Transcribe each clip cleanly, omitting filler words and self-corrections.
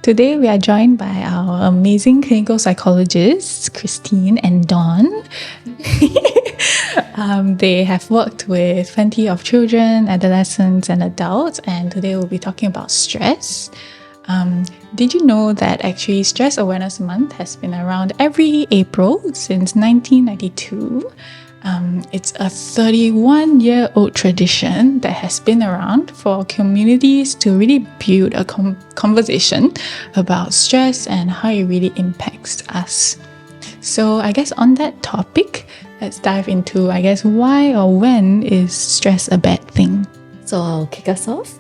Today we are joined by our amazing clinical psychologists, Christine and Dawn. They have worked with plenty of children, adolescents, and adults, and today we'll be talking about stress. Did you know that actually Stress Awareness Month has been around every April since 1992? It's a 31-year-old tradition that has been around for communities to really build a conversation about stress and how it really impacts us. So I guess on that topic, let's dive into, why or when is stress a bad thing? So I'll kick us off.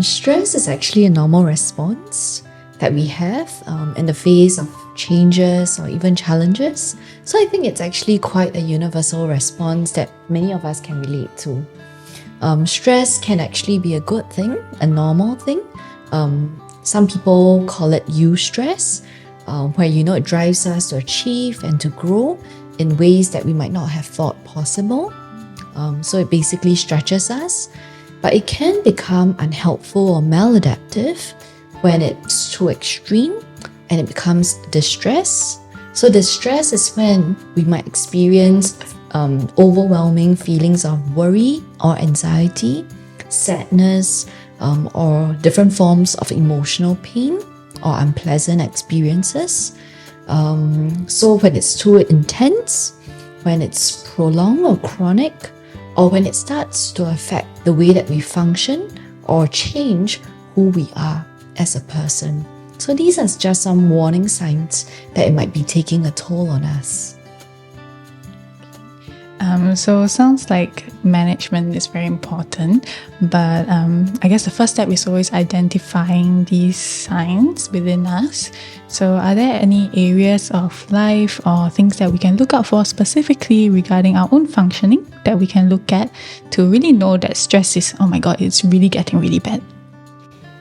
Stress is actually a normal response that we have in the face of changes or even challenges. So I think it's actually quite a universal response that many of us can relate to. Stress can actually be a good thing, a normal thing. Some people call it eustress, where it drives us to achieve and to grow in ways that we might not have thought possible. So it basically stretches us, but it can become unhelpful or maladaptive when it's too extreme and it becomes distress. So distress is when we might experience overwhelming feelings of worry or anxiety, sadness, or different forms of emotional pain or unpleasant experiences. So when it's too intense, when it's prolonged or chronic, or when it starts to affect the way that we function or change who we are as a person. So these are just some warning signs that it might be taking a toll on us. So sounds like management is very important, but I guess the first step is always identifying these signs within us. So are there any areas of life or things that we can look out for specifically regarding our own functioning that we can look at to really know that stress is, oh my god, it's really getting really bad?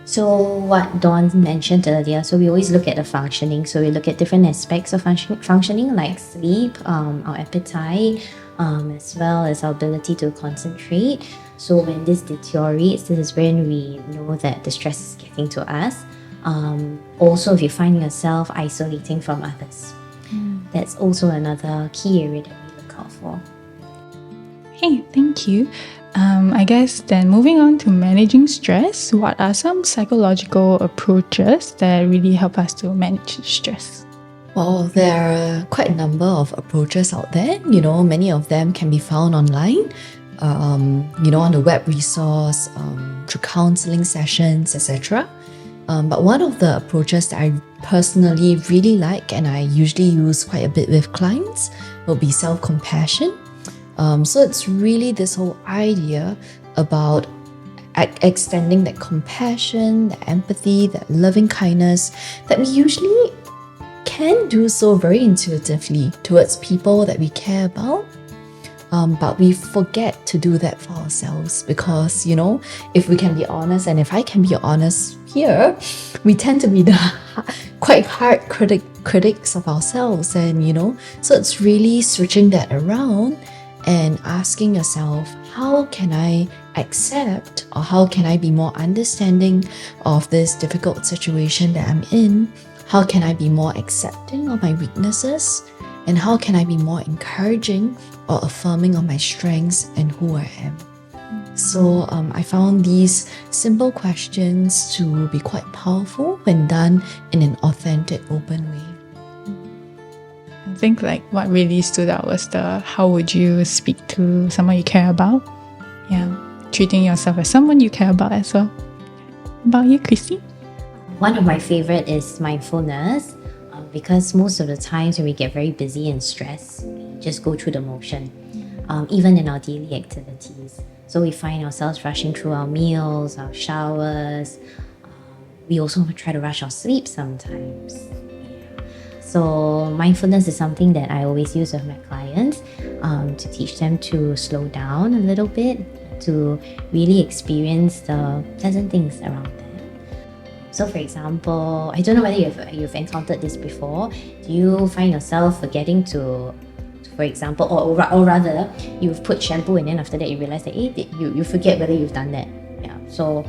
So what Dawn mentioned earlier, so we always look at the functioning. So we look at different aspects of functioning like sleep, our appetite, as well as our ability to concentrate. So when this deteriorates, this is when we know that the stress is getting to us. Also, if you find yourself isolating from others, that's also another key area that we look out for. Hey, thank you. I guess then moving on to managing stress, what are some psychological approaches that really help us to manage stress? Well, there are quite a number of approaches out there. Many of them can be found online, on the web resource, through counseling sessions, etc. But one of the approaches that I personally really like and I usually use quite a bit with clients will be self-compassion. So it's really this whole idea about extending that compassion, that empathy, that loving kindness that we usually can do so very intuitively towards people that we care about. But we forget to do that for ourselves because, if we can be honest, and if I can be honest here, we tend to be the quite hard critics of ourselves. And, so it's really switching that around and asking yourself, how can I accept or how can I be more understanding of this difficult situation that I'm in? How can I be more accepting of my weaknesses? And how can I be more encouraging or affirming of my strengths and who I am? So I found these simple questions to be quite powerful when done in an authentic, open way. I think what really stood out was how would you speak to someone you care about? Yeah, treating yourself as someone you care about as well. About you, Christy? One of my favorite is mindfulness, because most of the times when we get very busy and stressed, we just go through the motion, even in our daily activities. So we find ourselves rushing through our meals, our showers. We also try to rush our sleep sometimes. So mindfulness is something that I always use with my clients to teach them to slow down a little bit, to really experience the pleasant things around them. So for example, I don't know whether you've encountered this before. Do you find yourself forgetting to for example, or rather, you've put shampoo and then after that you realize that you forget whether you've done that. Yeah. So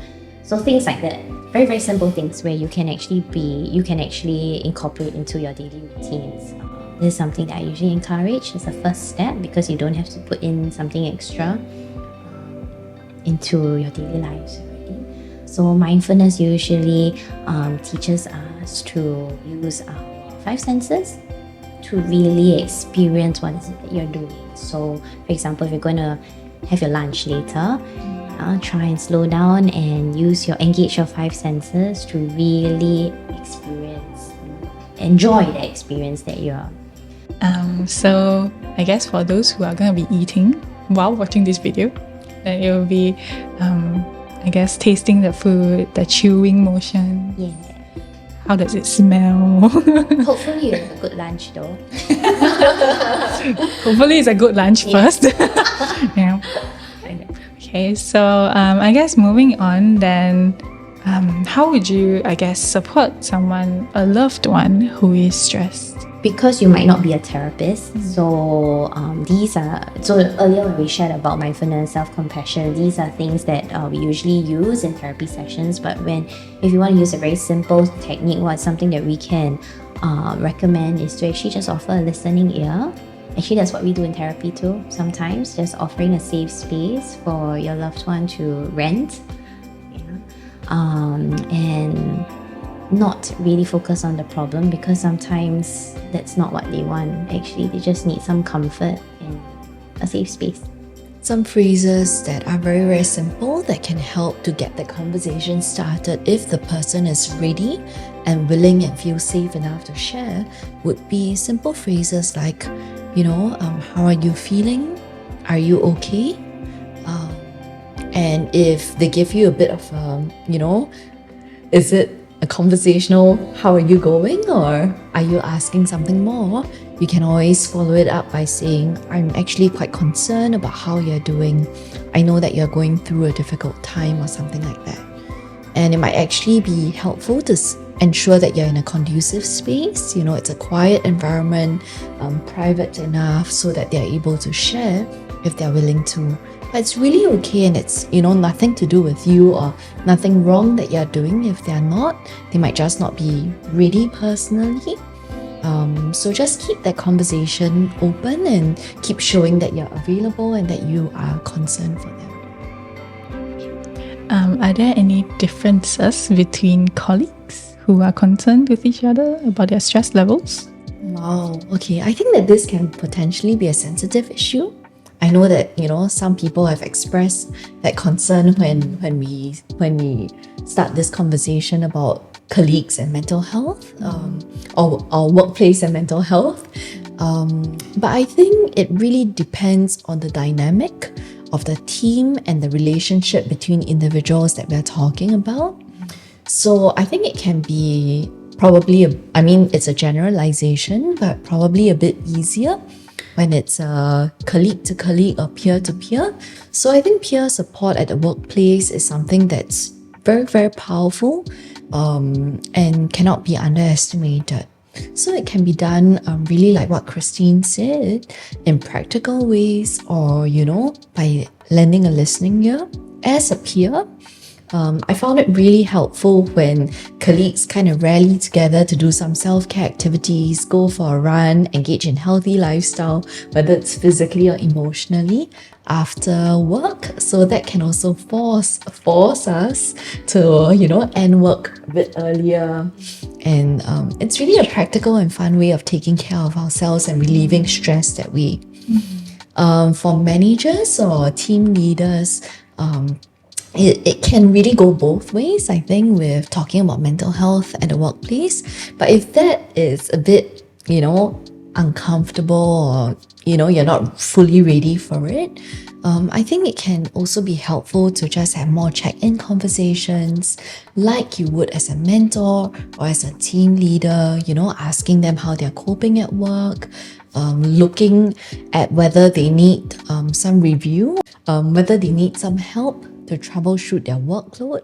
things like that. very, very simple things where you can actually incorporate into your daily routines. This is something that I usually encourage as a first step, because you don't have to put in something extra into your daily lives already. So mindfulness usually teaches us to use our five senses to really experience what is it that you're doing. So for example, if you're going to have your lunch later, try and slow down and engage your five senses to really enjoy the experience that you're. So I guess for those who are going to be eating while watching this video, then it will be, I guess, tasting the food, the chewing motion. Yeah. How does it smell? Hopefully you have a good lunch though. Hopefully it's a good lunch first. Yeah. Okay, so I guess moving on then, how would you, I guess, support someone, a loved one who is stressed? Because you might not be a therapist, so earlier when we shared about mindfulness, self-compassion, these are things that we usually use in therapy sessions. But if you want to use a very simple technique, something that we can recommend is to actually just offer a listening ear. Actually, that's what we do in therapy too. Sometimes just offering a safe space for your loved one to rent, and not really focus on the problem, because sometimes that's not what they want. Actually, they just need some comfort and a safe space. Some phrases that are very, very simple that can help to get the conversation started if the person is ready and willing and feels safe enough to share would be simple phrases like, how are you feeling? Are you okay? And if they give you a bit of, is it a conversational, how are you going? Or are you asking something more? You can always follow it up by saying, I'm actually quite concerned about how you're doing. I know that you're going through a difficult time, or something like that. And it might actually be helpful to ensure that you're in a conducive space. It's a quiet environment, private enough so that they're able to share if they're willing to. But it's really okay, and it's, nothing to do with you or nothing wrong that you're doing. If they're not, they might just not be ready personally. So just keep that conversation open and keep showing that you're available and that you are concerned for them. Are there any differences between colleagues who are concerned with each other about their stress levels? Wow, okay. I think that this can potentially be a sensitive issue. I know that, some people have expressed that concern when we start this conversation about colleagues and mental health, or workplace and mental health. But I think it really depends on the dynamic of the team and the relationship between individuals that we're talking about. So I think it can be probably, it's a generalization, but probably a bit easier when it's colleague to colleague or peer to peer. So I think peer support at the workplace is something that's very, very powerful and cannot be underestimated. So it can be done really like what Christine said, in practical ways, or, by lending a listening ear as a peer. I found it really helpful when colleagues kind of rally together to do some self-care activities, go for a run, engage in healthy lifestyle, whether it's physically or emotionally, after work. So that can also force us to, end work a bit earlier. And it's really a practical and fun way of taking care of ourselves and relieving stress that way. For managers or team leaders, it can really go both ways, I think, with talking about mental health at the workplace. But if that is a bit, uncomfortable, or, you're not fully ready for it, I think it can also be helpful to just have more check-in conversations like you would as a mentor or as a team leader, asking them how they're coping at work, looking at whether they need some review, whether they need some help to troubleshoot their workload,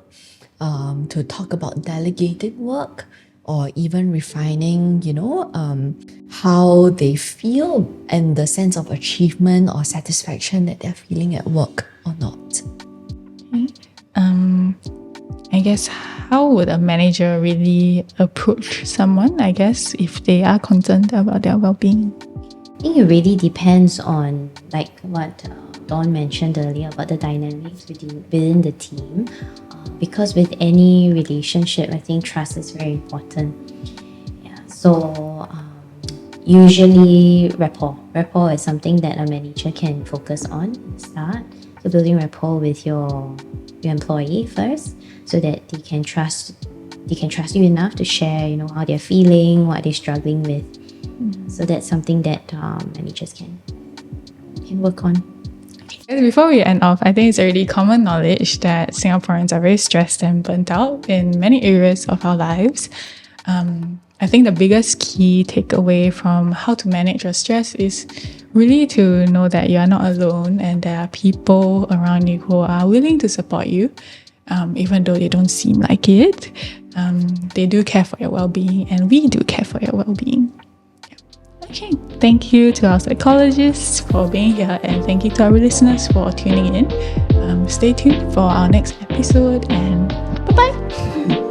to talk about delegated work, or even refining, how they feel and the sense of achievement or satisfaction that they're feeling at work or not. Okay. I guess how would a manager really approach someone, I guess, if they are concerned about their well-being? I think it really depends on, like what Dawn mentioned earlier, about the dynamics within the team. Because with any relationship, I think trust is very important. Yeah. So usually rapport is something that a manager can focus on at the start. So building rapport with your employee first, so that they can trust you enough to share, how they're feeling, what they're struggling with. So that's something that managers can work on. Before we end off, I think it's already common knowledge that Singaporeans are very stressed and burnt out in many areas of our lives. I think the biggest key takeaway from how to manage your stress is really to know that you are not alone and there are people around you who are willing to support you, even though they don't seem like it. They do care for your well-being, and we do care for your well-being. Okay, thank you to our psychologists for being here, and thank you to our listeners for tuning in. Stay tuned for our next episode, and bye-bye!